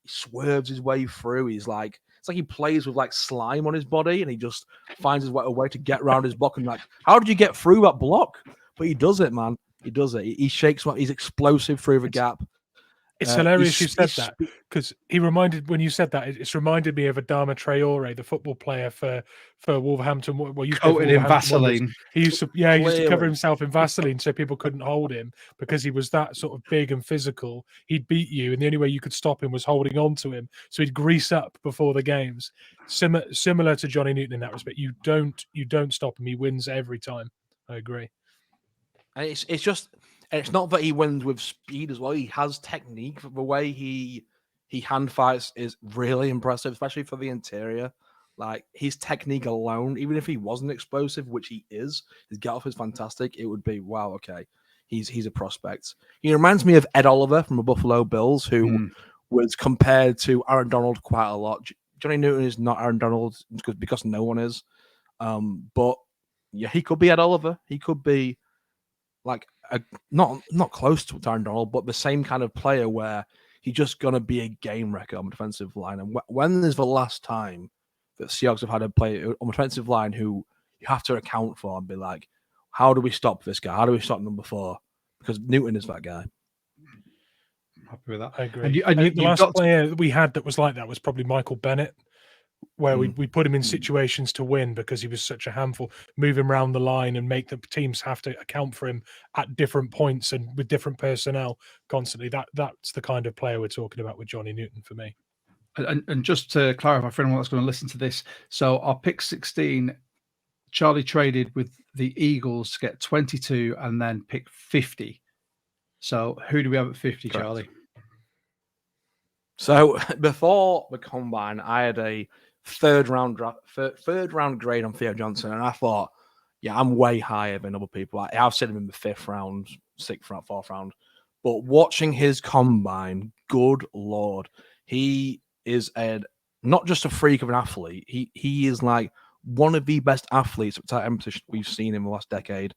swerves his way through. It's like he plays with like slime on his body, and he just finds his way to get around his block. And like, how did you get through that block? But he does it, man. He does it. He shakes. He's explosive through the gap. It's hilarious you said that, because when you said that, it's reminded me of Adama Traore, the football player for Wolverhampton. Well, you coated in Vaseline. He used to cover himself in Vaseline so people couldn't hold him, because he was that sort of big and physical. He'd beat you, and the only way you could stop him was holding on to him. So he'd grease up before the games. Similar to Johnny Newton in that respect. You don't stop him. He wins every time. I agree. And it's just. And it's not that he wins with speed as well. He has technique. The way he hand fights is really impressive, especially for the interior. Like, his technique alone, even if he wasn't explosive, which he is, his get off is fantastic. It would be, wow, okay, he's a prospect. He reminds me of Ed Oliver from the Buffalo Bills, who was compared to Aaron Donald quite a lot. Johnny Newton is not Aaron Donald because no one is. But yeah, he could be Ed Oliver. He could be like not close to Aaron Donald, but the same kind of player where he's just going to be a game wrecker on the defensive line. And when is the last time that Seahawks have had a player on the defensive line who you have to account for and be like, how do we stop this guy? How do we stop number 4? Because Newton is that guy. I'm happy with that. I agree. And the last player that we had that was like that was probably Michael Bennett, where we put him in situations to win because he was such a handful, move him around the line and make the teams have to account for him at different points and with different personnel constantly. That's the kind of player we're talking about with Johnny Newton for me. And just to clarify for anyone that's going to listen to this, so our pick 16, Charlie traded with the Eagles to get 22 and then pick 50. So who do we have at 50, correct, Charlie? So before the combine, I had a third round grade on Theo Johnson, and I thought, yeah, I'm way higher than other people. I've seen him in the 5th round, 6th round, 4th round. But watching his combine, good Lord, he is not just a freak of an athlete. He is like one of the best athletes at tight end position we've seen in the last decade.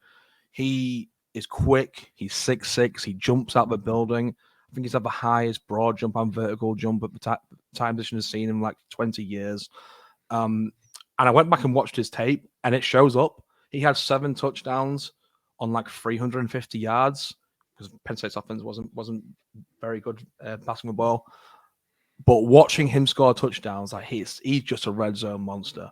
He is quick. He's 6'6". He jumps out of the building. I think he's had the highest broad jump and vertical jump at the time position has seen in like 20 years. And I went back and watched his tape, and it shows up. He had 7 touchdowns on like 350 yards because Penn State's offense wasn't very good passing the ball. But watching him score touchdowns, like he's just a red zone monster.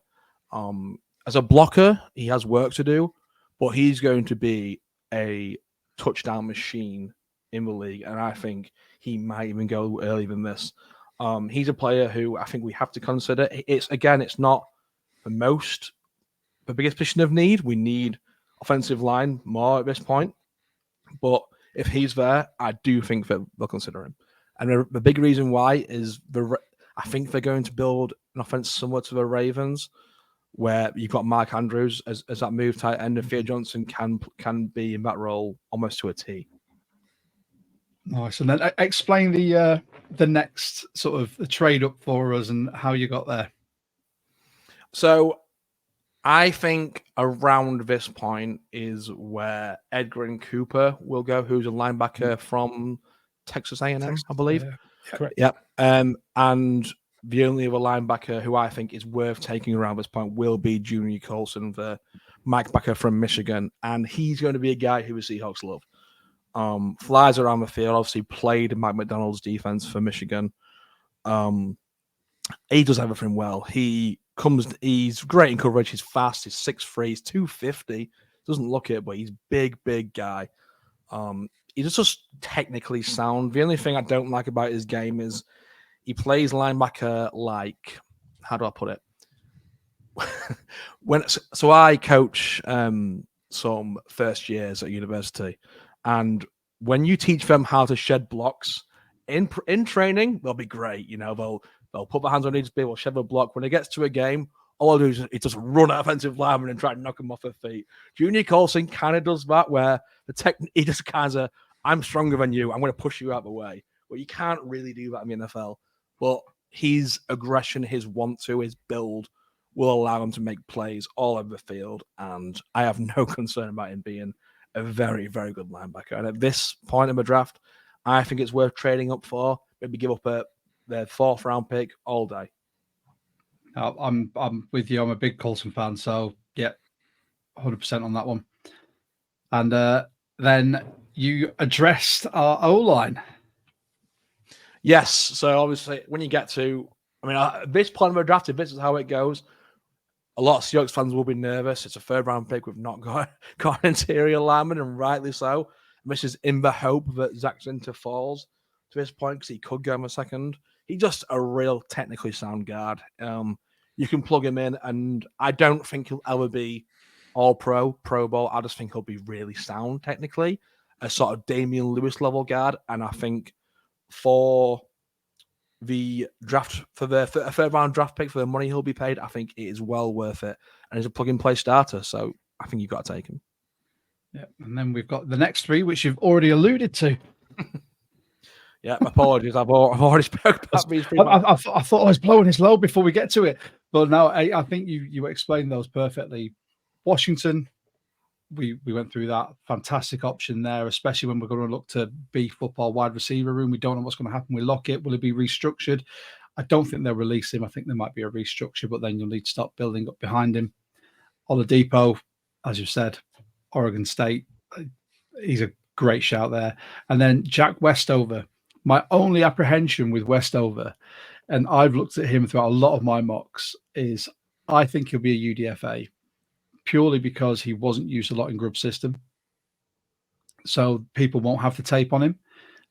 As a blocker, he has work to do, but he's going to be a touchdown machine in the league, and I think he might even go earlier than this. He's a player who I think we have to consider. It's not the biggest position of need. We need offensive line more at this point, but if he's there, I do think that they'll consider him. And the big reason why is I think they're going to build an offense similar to the Ravens, where you've got Mark Andrews as that move tight end, and Theo Johnson can be in that role almost to a T. Nice. And then explain the next sort of the trade up for us and how you got there. So I think around this point is where Edgerrin Cooper will go, who's a linebacker from Texas A&M, I believe. Correct. Yep. And the only other linebacker who I think is worth taking around this point will be Junior Colson, the Mike Backer from Michigan. And he's going to be a guy who the Seahawks love. Flies around the field, obviously played in Mike McDonald's defense for Michigan. He does everything well. He's great in coverage. He's fast. He's 6'3". He's 250. Doesn't look it, but he's big guy. He's just technically sound. The only thing I don't like about his game is he plays linebacker like, how do I put it? So I coach some first years at university, and when you teach them how to shed blocks in training, they'll be great. You know, they'll put their hands on each bit, will shed a block. When it gets to a game, all I do is just run at offensive lineman and try to knock them off their feet. Junior Colson kind of does that, where he just kind of, I'm stronger than you, I'm going to push you out of the way. But you can't really do that in the NFL. But his aggression, his his build will allow him to make plays all over the field. And I have no concern about him being a very, very good linebacker. And at this point in the draft, I think it's worth trading up for. Maybe give up their 4th round pick all day. I'm with you. I'm a big Colson fan, so yeah, 100% on that one. And then you addressed our O-line. Yes. So obviously, when you get to, at this point of the draft, if this is how it goes, a lot of Seahawks fans will be nervous. It's a 3rd round pick. We've not got an interior lineman, and rightly so. And this is in the hope that Zach Zinter falls to this point because he could go in a second. He's just a real technically sound guard. You can plug him in, and I don't think he'll ever be all Pro Bowl. I just think he'll be really sound technically, a sort of Damian Lewis level guard. And I think for the draft, for a 3rd round draft pick, for the money he'll be paid, I think it is well worth it. And he's a plug and play starter, so I think you've got to take him. Yeah, and then we've got the next 3, which you've already alluded to. Yeah, apologies. I've already spoke about these. I thought I was blowing his load before we get to it, but no, I think you explained those perfectly. Washington, we went through that. Fantastic option there, especially when we're going to look to beef up our wide receiver room. We don't know what's going to happen with Lockett. Will it be restructured? I don't think they'll release him. I think there might be a restructure, but then you'll need to start building up behind him. Oladipo, as you said, Oregon State, he's a great shout there. And then Jack Westover. My only apprehension with Westover, and I've looked at him throughout a lot of my mocks, is I think he'll be a UDFA purely because he wasn't used a lot in Grubb system. So people won't have the tape on him.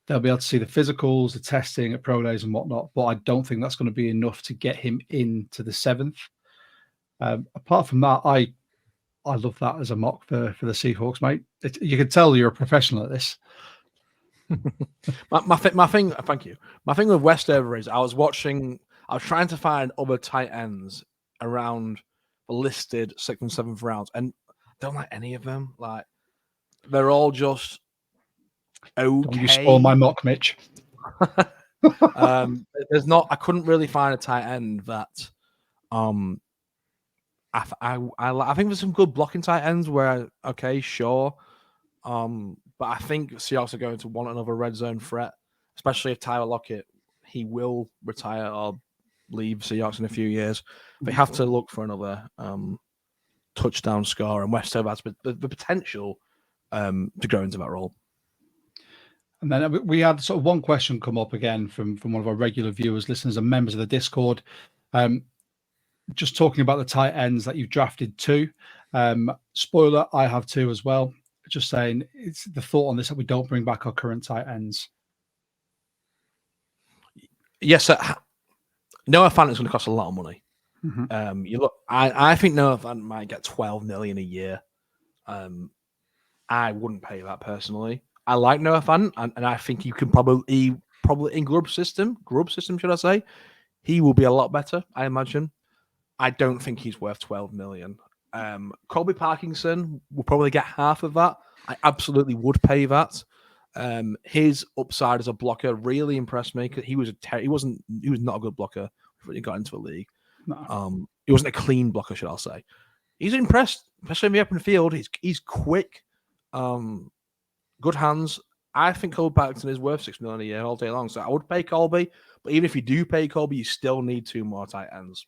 They'll be able to see the physicals, the testing at pro days and whatnot, but I don't think that's going to be enough to get him into the 7th. Apart from that, I love that as a mock for the Seahawks, mate. You can tell you're a professional at this. my thing, thank you. My thing with Westover is I was trying to find other tight ends around the listed 6th and 7th rounds, and I don't like any of them. Like, they're all just okay. Don't you spoil my mock, Mitch. I couldn't really find a tight end that I think there's some good blocking tight ends where okay, sure. But I think Seahawks are going to want another red zone threat, especially if Tyler Lockett, he will retire or leave Seahawks in a few years. They have to look for another touchdown scorer, and Westover has the potential to grow into that role. And then we had sort of one question come up again from one of our regular viewers, listeners, and members of the Discord. Just talking about the tight ends that you've drafted 2. Spoiler, I have 2 as well. Just saying, it's the thought on this that we don't bring back our current tight ends. Yes, Noah Fant is going to cost a lot of money. Mm-hmm. You look, I think Noah Fant might get $12 million a year. I wouldn't pay that personally. I like Noah Fant, and I think you can probably in Grubb system, should I say, he will be a lot better. I imagine. I don't think he's worth $12 million. Colby Parkinson will probably get half of that. I absolutely would pay that. His upside as a blocker really impressed me because he was not a good blocker when he got into the league. No. He wasn't a clean blocker, should I say. He's impressed, especially in the open field. He's quick, good hands. I think Colby Parkinson is worth $6 million a year all day long. So I would pay Colby, but even if you do pay Colby, you still need 2 more tight ends.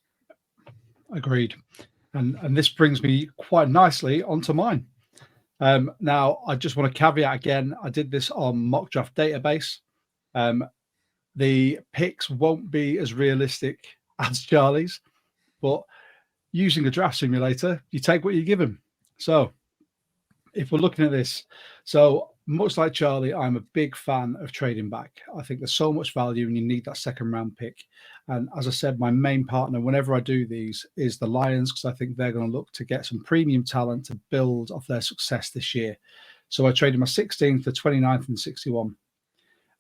Agreed. And this brings me quite nicely onto mine. Now, I just want to caveat again, I did this on Mock Draft Database. The picks won't be as realistic as Charlie's, but using a draft simulator, you take what you give him. So if we're looking at this, so much like Charlie, I'm a big fan of trading back. I think there's so much value and you need that second round pick. And as I said, my main partner, whenever I do these, is the Lions, because I think they're going to look to get some premium talent to build off their success this year. So I traded my 16th, the 29th, and 61.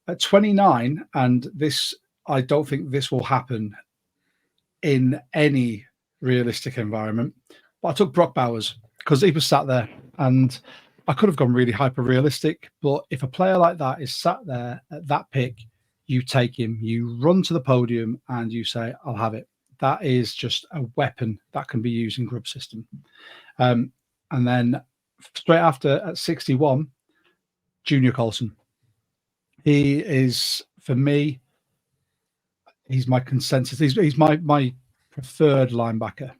At 29, and this, I don't think this will happen in any realistic environment, but I took Brock Bowers because he was sat there, and I could have gone really hyper realistic, but if a player like that is sat there at that pick, you take him, you run to the podium and you say, I'll have it. That is just a weapon that can be used in Grub system. And then straight after at 61, Junior Colson. He is, for me, he's my consensus. He's my preferred linebacker.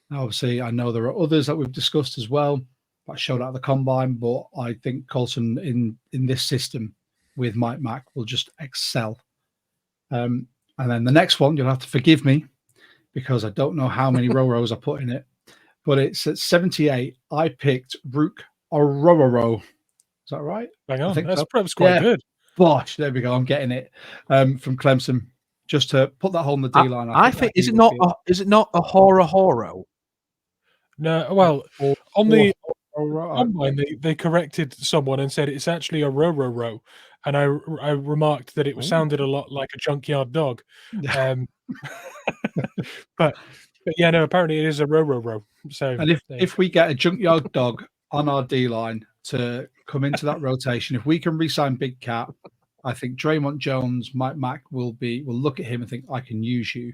Now, obviously, I know there are others that we've discussed as well that showed out of the combine, but I think Colson in this system with Mike Mack will just excel. And then the next one, you'll have to forgive me because I don't know how many rows I put in it, but it's at 78. I picked Rook Orororo. Is that right? Hang on, that's perhaps quite good. Bosh, there we go. I'm getting it from Clemson. Just to put that hole in the D line. I think is it not a horo? No, well, on the combine they corrected someone and said it's actually a row, and I remarked that it sounded a lot like a junkyard dog. But yeah, no, apparently it is a row. So, and if we get a junkyard dog on our D line to come into that rotation, if we can re-sign Big Cat, I think Draymond Jones, Mike Mack will look at him and think, I can use you.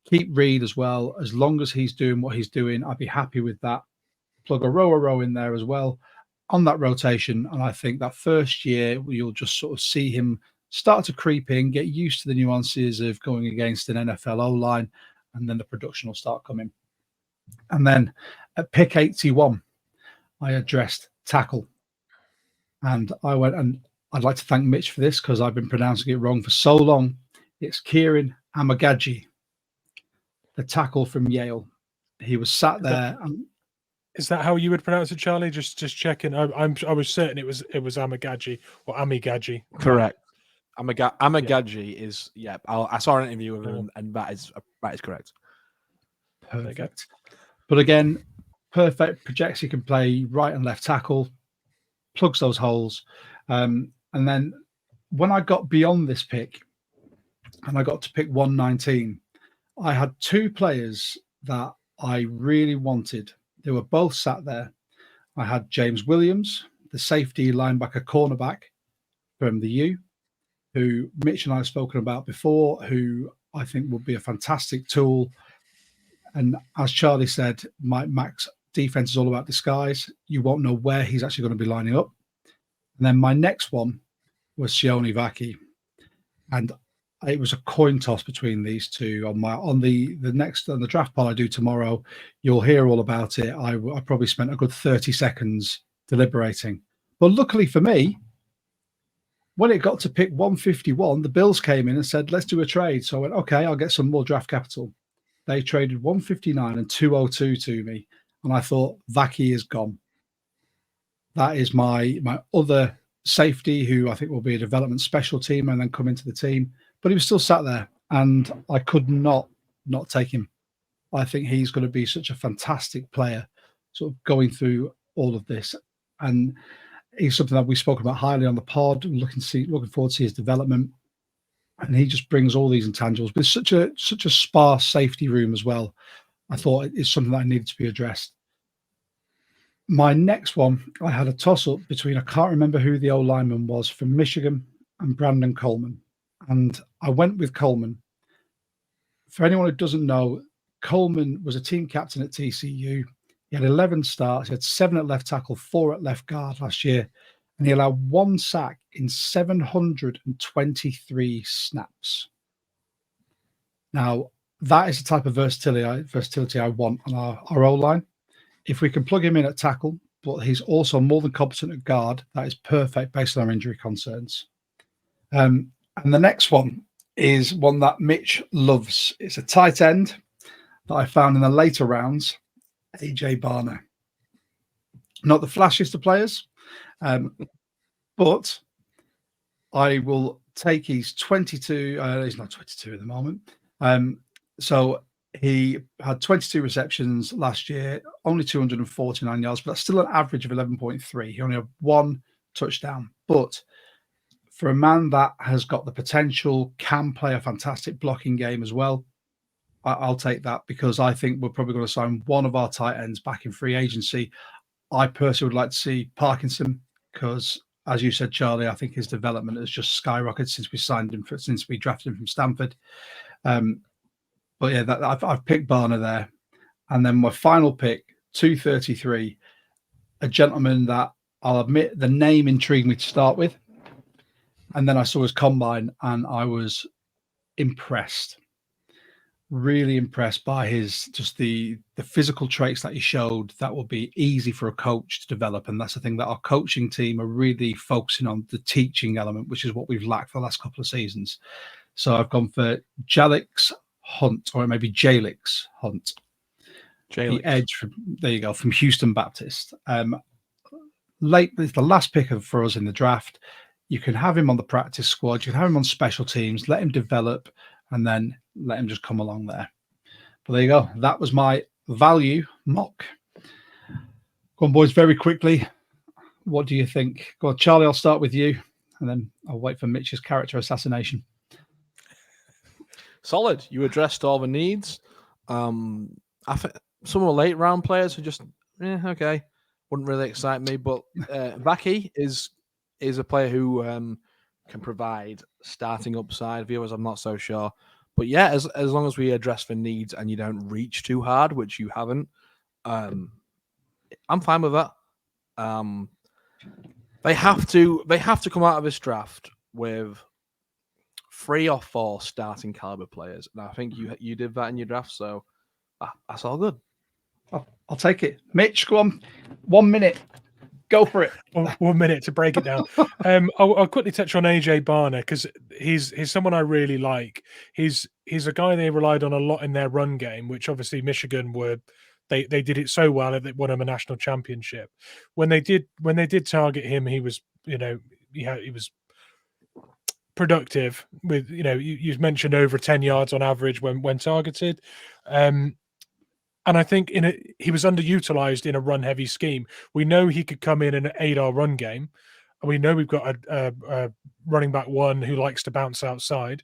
Keep Reed as well. As long as he's doing what he's doing, I'd be happy with that. Plug a row in there as well on that rotation. And I think that first year, you'll just sort of see him start to creep in, get used to the nuances of going against an NFL O-line, and then the production will start coming. And then at pick 81, I addressed tackle. And I went, and I'd like to thank Mitch for this because I've been pronouncing it wrong for so long. It's Kieran Amagaji, the tackle from Yale. He was sat there. Is that how you would pronounce it, Charlie? Just checking. I was certain it was Amagaji or Amigaji. Correct. Amagaji is I saw an interview with him, and that is correct. Perfect. But again, perfect. Projects he can play right and left tackle, plugs those holes. And then when I got beyond this pick and I got to pick 119, I had 2 players that I really wanted. They were both sat there. I had James Williams, the safety linebacker cornerback from the U, who Mitch and I have spoken about before, who I think will be a fantastic tool. And as Charlie said, Mike Mack's defense is all about disguise. You won't know where he's actually going to be lining up. And then my next one was Sione Vaki, and it was a coin toss between these two. On the draft poll I do tomorrow, you'll hear all about it. I probably spent a good 30 seconds deliberating, but luckily for me, when it got to pick 151, the Bills came in and said, "Let's do a trade." So I went, "Okay, I'll get some more draft capital." They traded 159 and 202 to me, and I thought Vaki is gone. That is my other safety, who I think will be a development special team and then come into the team. But he was still sat there, and I could not take him. I think he's going to be such a fantastic player, sort of going through all of this. And he's something that we've spoken about highly on the pod, and looking forward to see his development. And he just brings all these intangibles. But it's such a sparse safety room as well. I thought it's something that needed to be addressed. My next one, I had a toss-up between, I can't remember who the O-lineman was, from Michigan, and Brandon Coleman. And I went with Coleman. For anyone who doesn't know, Coleman was a team captain at TCU. He had 11 starts. He had 7 at left tackle, 4 at left guard last year. And he allowed 1 sack in 723 snaps. Now, that is the type of versatility I want on our O-line. If we can plug him in at tackle, but he's also more than competent at guard, that is perfect based on our injury concerns. And the next one is one that Mitch loves. It's a tight end that I found in the later rounds, AJ Barner. Not the flashiest of players, but I will take he's 22. He's not 22 at the moment. So he had 22 receptions last year, only 249 yards, but that's still an average of 11.3. He only had 1 touchdown. But for a man that has got the potential, can play a fantastic blocking game as well, I'll take that, because I think we're probably going to sign one of our tight ends back in free agency. I personally would like to see Parkinson, because, as you said, Charlie, I think his development has just skyrocketed since we signed him, since we drafted him from Stanford. But yeah, I've picked Barner there. And then my final pick, 233, a gentleman that I'll admit the name intrigued me to start with. And then I saw his combine and I was impressed. Really impressed by his just the physical traits that he showed that will be easy for a coach to develop. And that's the thing that our coaching team are really focusing on, the teaching element, which is what we've lacked for the last couple of seasons. So I've gone for Jalix Hunt, or maybe Jalix Hunt. The edge from, there you go, from Houston Baptist. Late, it's the last pick for us in the draft. You can have him on the practice squad. You can have him on special teams, let him develop, and then let him just come along there. But there you go. That was my value mock. Go on, boys, very quickly. What do you think? Go on, Charlie, I'll start with you, and then I'll wait for Mitch's character assassination. Solid. You addressed all the needs. I think some of the late round players are just, okay. Wouldn't really excite me. But Vaki is a player who can provide starting upside. Viewers, I'm not so sure. But yeah, as long as we address the needs and you don't reach too hard, which you haven't, I'm fine with that. They have to come out of this draft with 3 or 4 starting caliber players, and I think you did that in your draft, so that's all good. I'll take it. Mitch, go on. 1 minute. Go for it. 1 minute to break it down. I'll quickly touch on AJ Barner, because he's someone I really like. He's a guy they relied on a lot in their run game, which obviously Michigan were. They did it so well that they won him a national championship. When they did target him, he was he was productive with you mentioned over 10 yards on average when targeted. And I think he was underutilized in a run-heavy scheme. We know he could come in and aid our run game. And we know we've got a running back one who likes to bounce outside.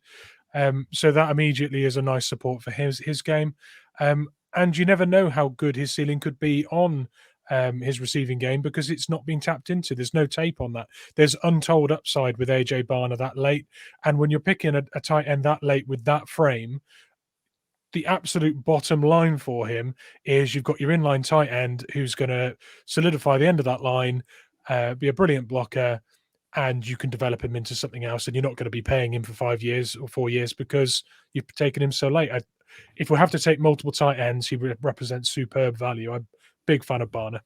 So that immediately is a nice support for his game. And you never know how good his ceiling could be on his receiving game, because it's not been tapped into. There's no tape on that. There's untold upside with AJ Barner that late. And when you're picking a tight end that late with that frame, the absolute bottom line for him is you've got your inline tight end who's going to solidify the end of that line, be a brilliant blocker, and you can develop him into something else, and you're not going to be paying him for 5 years or 4 years because you've taken him so late. If we have to take multiple tight ends, he represents superb value. I'm a big fan of Barner.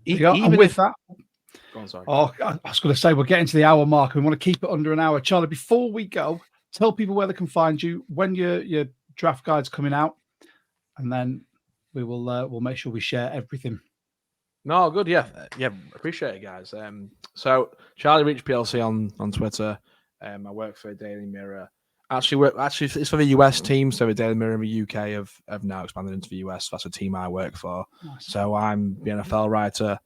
And with that, I was going to say, we're getting to the hour mark. We want to keep it under an hour. Charlie, before we go, tell people where they can find you, when your draft guide's coming out, and then we'll make sure we share everything. No, good. Yeah. Appreciate it, guys. So Charlie Reach PLC on Twitter. I work for Daily Mirror. Actually, it's for the US team. So the Daily Mirror in the UK have now expanded into the US. That's a team I work for. Nice. So I'm the NFL writer.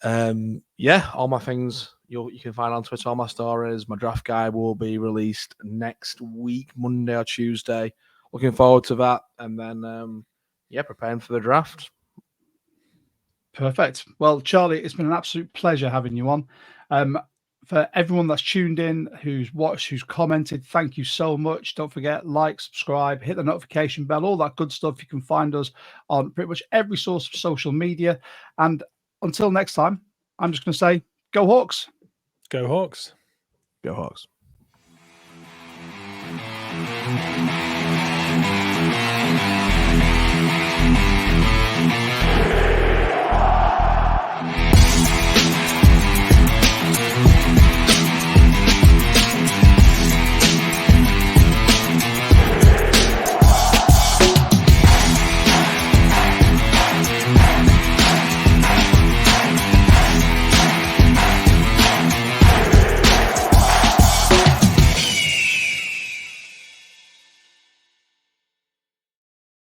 All my things you can find on Twitter. All my stories. My draft guide will be released next week, Monday or Tuesday. Looking forward to that, and then preparing for the draft. Perfect. Well, Charlie, it's been an absolute pleasure having you on. for everyone that's tuned in, who's watched, who's commented, thank you so much. Don't forget, like, subscribe, hit the notification bell, all that good stuff. You can find us on pretty much every source of social media. And until next time, I'm just going to say, go Hawks. Go Hawks. Go Hawks.